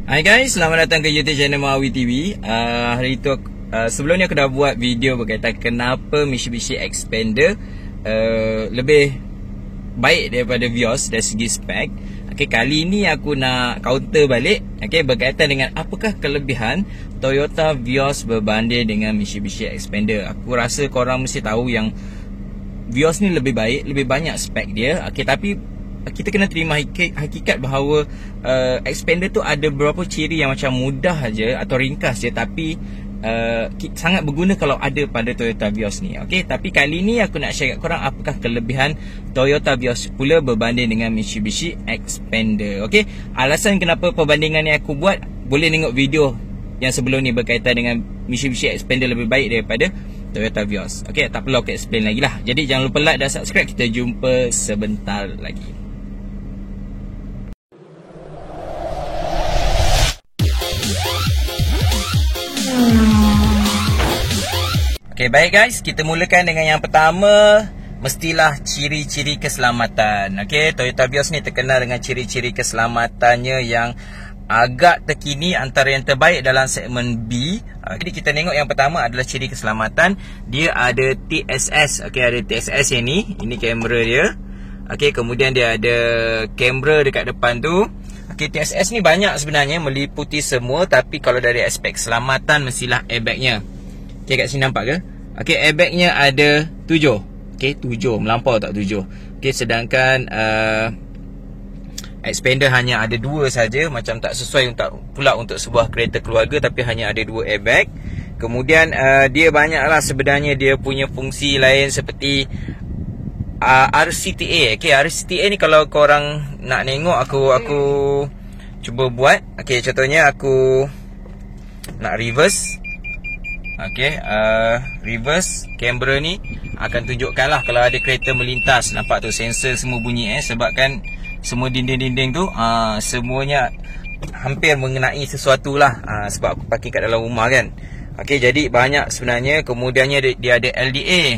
Hai guys, selamat datang ke YouTube channel Mawi TV. Hari itu sebelum ni aku dah buat video berkaitan kenapa Mitsubishi Xpander lebih baik daripada Vios dari segi spek. Okay, kali ni aku nak counter balik, okay, berkaitan dengan apakah kelebihan Toyota Vios berbanding dengan Mitsubishi Xpander. Aku rasa korang mesti tahu yang Vios ni lebih baik, lebih banyak spek dia. Okay, tapi kita kena terima hakikat bahawa Xpander tu ada beberapa ciri yang macam mudah aja atau ringkas je, tapi sangat berguna kalau ada pada Toyota Vios ni. Okay, tapi kali ni aku nak share kat korang apakah kelebihan Toyota Vios pula berbanding dengan Mitsubishi Xpander. Okay, alasan kenapa perbandingan ni aku buat, boleh tengok video yang sebelum ni berkaitan dengan Mitsubishi Xpander lebih baik daripada Toyota Vios. Okay, tak perlu aku explain lagi lah. Jadi jangan lupa like dan subscribe. Kita jumpa sebentar lagi. Okay, baik guys, kita mulakan dengan yang pertama. Mestilah ciri-ciri keselamatan. Okay, Toyota Vios ni terkenal dengan ciri-ciri keselamatannya yang agak terkini, antara yang terbaik dalam segmen B. Jadi kita tengok yang pertama adalah ciri keselamatan. Dia ada TSS. Okay, ada TSS yang ni. Ini kamera dia. Okay, kemudian dia ada kamera dekat depan tu. Okay, TSS ni banyak sebenarnya, meliputi semua. Tapi kalau dari aspek keselamatan, mestilah airbagnya. Okay, kat sini nampak ke? Okay, airbagnya ada 7. Okay, 7. Melampau tak 7? Okay, sedangkan Xpander hanya ada 2 saja. Macam tak sesuai pula untuk sebuah kereta keluarga, tapi hanya ada 2 airbag. Kemudian dia banyaklah sebenarnya dia punya fungsi lain seperti RCTA. Okay, RCTA ni kalau korang nak tengok, aku cuba buat. Okay, contohnya aku nak reverse. Okay, reverse kamera ni akan tunjukkan lah kalau ada kereta melintas. Nampak tu sensor semua bunyi sebabkan semua dinding-dinding tu semuanya hampir mengenai sesuatu lah, sebab aku parking kat dalam rumah kan. Okay, jadi banyak sebenarnya. Kemudiannya dia ada LDA.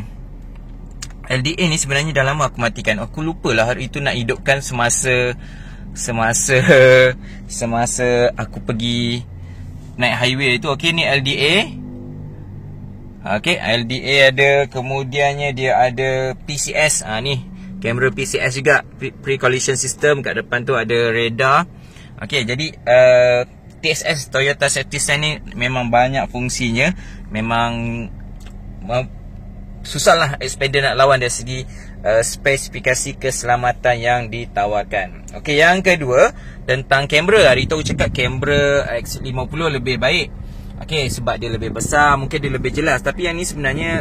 LDA ni sebenarnya dah lama aku matikan. Aku lupa lah hari itu nak hidupkan semasa aku pergi naik highway tu. Okay, ni LDA. Okay, LDA ada. Kemudiannya dia ada PCS. Ni kamera PCS juga, pre-collision system. Kat depan tu ada radar. Okay, jadi TSS, Toyota Safety Stand ni memang banyak fungsinya. Memang susahlah Xpander nak lawan dari segi spesifikasi keselamatan yang ditawarkan. Okay, yang kedua tentang kamera. Hari tu aku cakap kamera X50 lebih baik. Okay, sebab dia lebih besar, mungkin dia lebih jelas. Tapi yang ni sebenarnya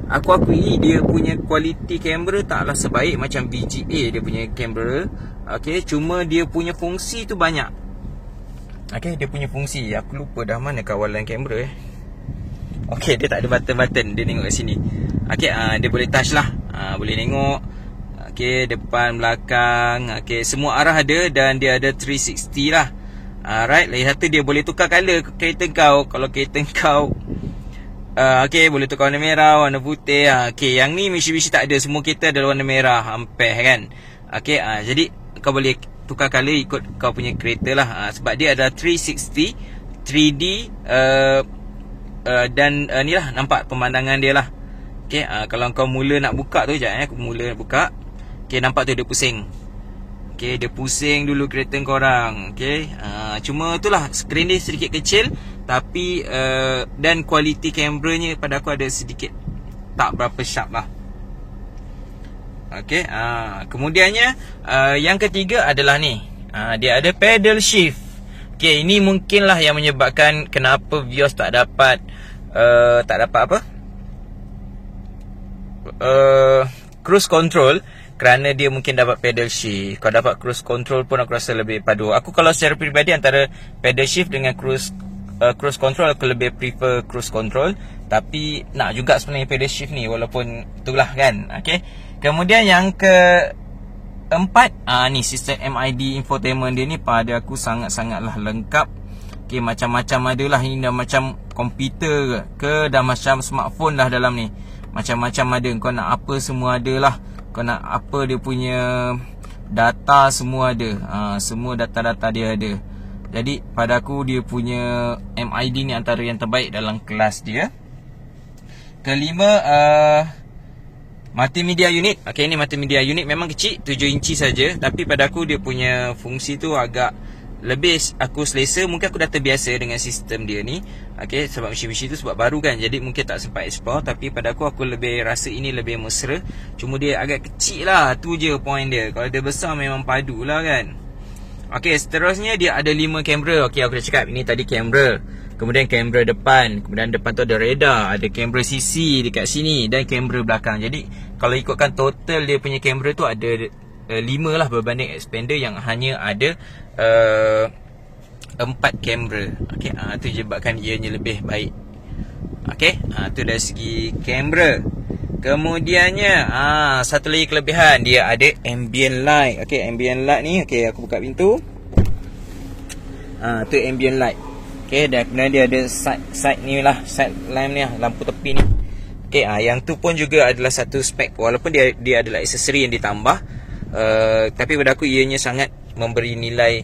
aku akui dia punya kualiti kamera taklah sebaik macam VGA dia punya kamera. Okay, cuma dia punya fungsi tu banyak. Okay, dia punya fungsi, aku lupa dah mana kawalan kamera Okay, dia tak ada button-button. Dia tengok kat sini. Okay, dia boleh touch lah. Boleh tengok. Okay, depan, belakang. Okay, semua arah ada. Dan dia ada 360 lah. Right, lagi satu dia boleh tukar color kereta kau. Kalau kereta kau okay, boleh tukar warna merah, warna putih. Okay, yang ni Mitsubishi tak ada. Semua kereta ada warna merah, ampere kan. Okay, jadi kau boleh tukar color ikut kau punya kereta lah. Sebab dia ada 360 3D dan ni lah, nampak pemandangan dia lah. Okay, kalau kau mula nak buka tu, sekejap aku mula nak buka. Okay, nampak tu dia pusing. Okay, dia pusing dulu kereta korang. Okay, cuma itulah, skrin dia sedikit kecil. Tapi dan kualiti kameranya pada aku ada sedikit tak berapa sharp lah. Okay, kemudiannya yang ketiga adalah ni, dia ada pedal shift. Okay, ini mungkinlah yang menyebabkan kenapa Vios tak dapat apa, cruise control. Kerana dia mungkin dapat pedal shift. Kalau dapat cruise control pun aku rasa lebih padu. Aku kalau secara peribadi antara pedal shift dengan cruise control, aku lebih prefer cruise control. Tapi nak juga sebenarnya pedal shift ni, walaupun itulah kan. Okay, kemudian yang keempat, ni sistem MID infotainment dia ni pada aku sangat-sangatlah lengkap. Okay, macam-macam adalah. Ini dah macam komputer ke dah macam smartphone dah dalam ni. Macam-macam ada. Kau nak apa semua ada lah. Kau nak apa dia punya data semua ada. Semua data-data dia ada. Jadi pada aku dia punya MID ni antara yang terbaik dalam kelas dia. Kelima, multimedia unit. Okey, ini multimedia unit memang kecil, 7 inci saja, tapi pada aku dia punya fungsi tu agak lebih aku selesa. Mungkin aku dah terbiasa dengan sistem dia ni. Okey, sebab mesin-mesin tu sebab baru kan, jadi mungkin tak sempat explore. Tapi pada aku lebih rasa ini lebih mesra. Cuma dia agak kecil lah, tu je point dia. Kalau dia besar memang padu lah kan. Okey, seterusnya dia ada 5 kamera. Okey, aku dah cakap ini tadi kamera. Kemudian kamera depan. Kemudian depan tu ada radar. Ada kamera CC dekat sini. Dan kamera belakang. Jadi kalau ikutkan total dia punya kamera tu ada 5 lah, berbanding expander yang hanya ada 4 kamera. Okey, tu sebabkan ianya lebih baik. Okey, tu dari segi kamera. Kemudiannya satu lagi kelebihan, dia ada ambient light. Okey, ambient light ni, okey aku buka pintu. Tu ambient light. Okey, dan kemudian dia ada side ni lah, side lamp ni lah, lampu tepi ni. Okey, yang tu pun juga adalah satu spek, walaupun dia adalah aksesori yang ditambah. Tapi pada aku ianya sangat memberi nilai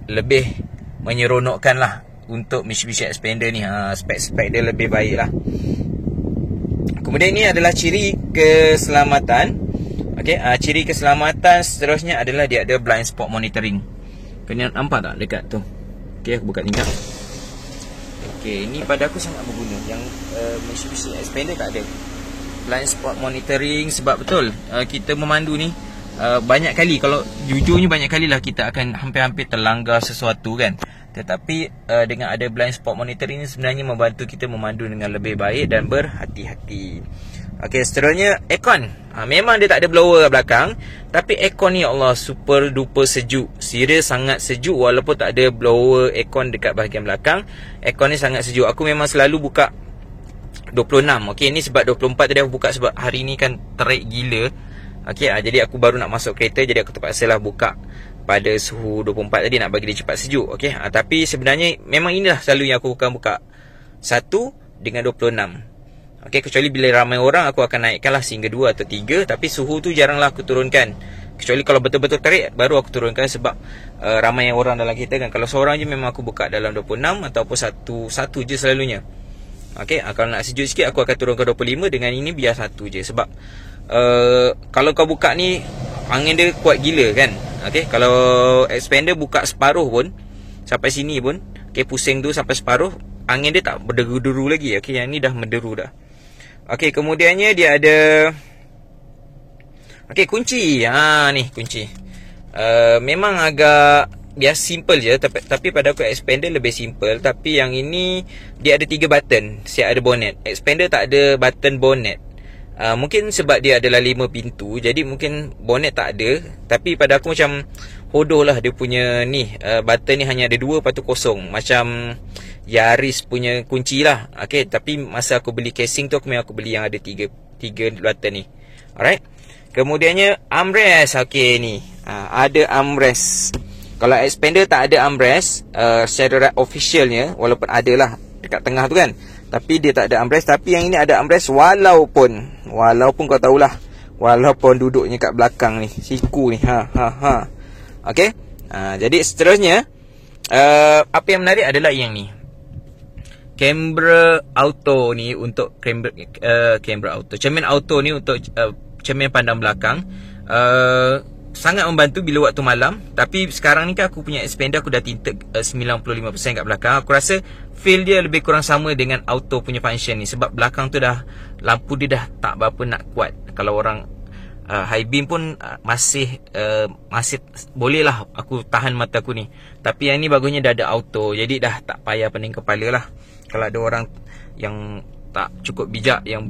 lebih menyeronokkan lah untuk Mitsubishi Xpander ni. Spek-spek dia lebih baik lah. Kemudian ini adalah ciri keselamatan. Okey, ciri keselamatan seterusnya adalah dia ada blind spot monitoring. Kena nampak tak dekat tu? Okey, aku buka tingkap. Okey, ini pada aku sangat berguna. Yang Mitsubishi Xpander tak ada blind spot monitoring. Sebab betul kita memandu ni banyak kali, kalau jujurnya banyak kali lah kita akan hampir-hampir terlanggar sesuatu kan. Tetapi dengan ada blind spot monitoring ni sebenarnya membantu kita memandu dengan lebih baik dan berhati-hati. Okey, seterusnya aircon. Memang dia tak ada blower belakang, tapi aircon ni Allah super duper sejuk. Serius sangat sejuk walaupun tak ada blower aircon dekat bahagian belakang. Aircon ni sangat sejuk. Aku memang selalu buka 26. Okey, ni sebab 24 tadi aku buka sebab hari ni kan terik gila. Okey, jadi aku baru nak masuk kereta, jadi aku terpaksa lah buka pada suhu 24 tadi nak bagi dia cepat sejuk. Okey, tapi sebenarnya memang inilah selalu yang aku akan buka 1 dengan 26. Okey, kecuali bila ramai orang aku akan naikkanlah sehingga 2 atau 3, tapi suhu tu jaranglah aku turunkan. Kecuali kalau betul-betul terik baru aku turunkan sebab ramai orang dalam kereta kan. Kalau seorang je memang aku buka dalam 26 ataupun satu je selalunya. Okey, kalau nak sejuk sikit aku akan turunkan 25, dengan ini biar 1 je sebab kalau kau buka ni angin dia kuat gila kan. Okey, kalau expander buka separuh pun sampai sini pun, okey, pusing tu sampai separuh, angin dia tak berderu-deru lagi. Okey, yang ni dah menderu dah. Okey, kemudiannya dia ada okey, kunci. Ni kunci. Memang agak biasa simple je, tapi pada aku expander lebih simple. Tapi yang ini dia ada 3 button, siap ada bonnet. Expander tak ada button bonnet. Mungkin sebab dia adalah 5 pintu, jadi mungkin bonnet tak ada. Tapi pada aku macam hodoh lah dia punya ni, button ni hanya ada 2, lepas tu kosong. Macam Yaris punya kunci lah. Okay, tapi masa aku beli casing tu aku beli yang ada 3 button ni. Alright. Kemudiannya armrest. Okay, ni ada armrest. Kalau expander tak ada armrest secara officialnya, walaupun ada lah dekat tengah tu kan, tapi dia tak ada armrest. Tapi yang ini ada armrest, walaupun kau tahulah, walaupun duduknya kat belakang ni, siku ni. Okey. Jadi seterusnya apa yang menarik adalah yang ni. Camera auto ni untuk camera auto. Cermin auto ni untuk cermin pandang belakang. Sangat membantu bila waktu malam. Tapi sekarang ni kan aku punya expander aku dah tinted 95% kat belakang. Aku rasa feel dia lebih kurang sama dengan auto punya function ni. Sebab belakang tu dah, lampu dia dah tak berapa nak kuat. Kalau orang high beam pun masih boleh lah aku tahan mata aku ni. Tapi yang ni bagusnya dah ada auto, jadi dah tak payah pening kepala lah. Kalau ada orang yang tak cukup bijak, yang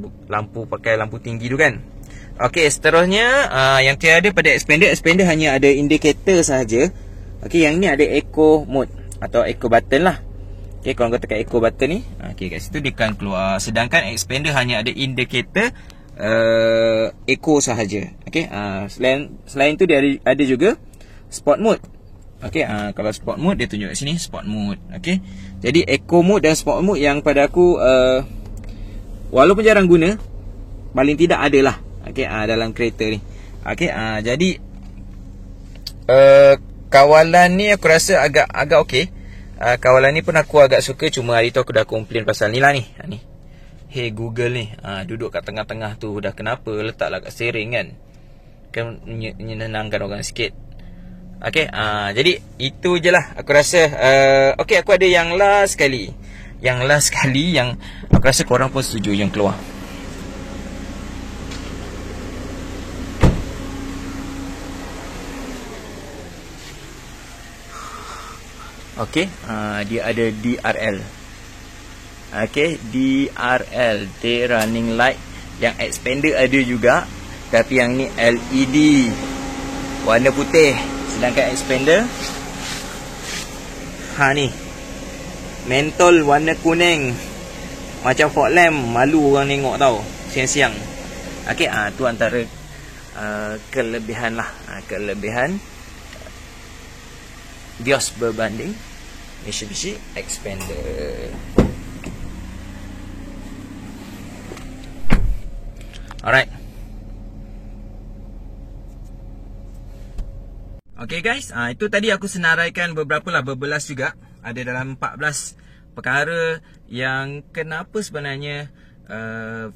pakai lampu tinggi tu kan. Okey, seterusnya yang tiada pada expander hanya ada indicator sahaja. Okey, yang ni ada eco mode atau eco button lah. Okey, kalau kau tekan eco button ni, okey, kat situ dia akan keluar. Sedangkan expander hanya ada indicator eco sahaja. Okey, selain tu dia ada juga sport mode. Okey, kalau sport mode dia tunjuk kat sini, sport mode. Okey, jadi eco mode dan sport mode yang pada aku walaupun jarang guna, paling tidak ada lah. Okey, dalam kereta ni. Okey, jadi kawalan ni aku rasa agak okey. Kawalan ni pun aku agak suka. Cuma hari tu aku dah komplain pasal ni lah ni. Ni. Hey Google ni, duduk kat tengah-tengah tu dah kenapa letaklah kat steering kan. Kan menyenangkan orang sikit. Okay, jadi itu je lah aku rasa. Okay, aku ada yang last sekali. Yang aku rasa korang pun setuju yang keluar. Okay, dia ada DRL. Okay, DRL, day running light. Yang expander ada juga, tapi yang ni LED warna putih. Sedangkan expander ni mentol warna kuning. Macam fog lamp. Malu orang tengok tau siang-siang. Okay, tu antara kelebihan lah. Kelebihan Vios berbanding Mitsubishi Expander. Alright. Okay guys, itu tadi aku senaraikan berbelas juga. Ada dalam 14 perkara yang kenapa sebenarnya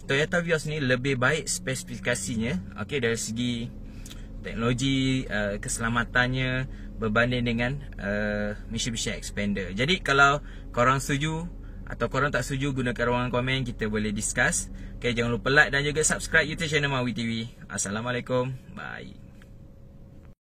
Toyota Vios ni lebih baik spesifikasinya. Okay, dari segi teknologi, keselamatannya berbanding dengan Mitsubishi Expander. Jadi kalau korang setuju atau korang tak setuju, gunakan ruangan komen, kita boleh discuss. Okay, jangan lupa like dan juga subscribe YouTube channel Mawi TV. Assalamualaikum. Bye.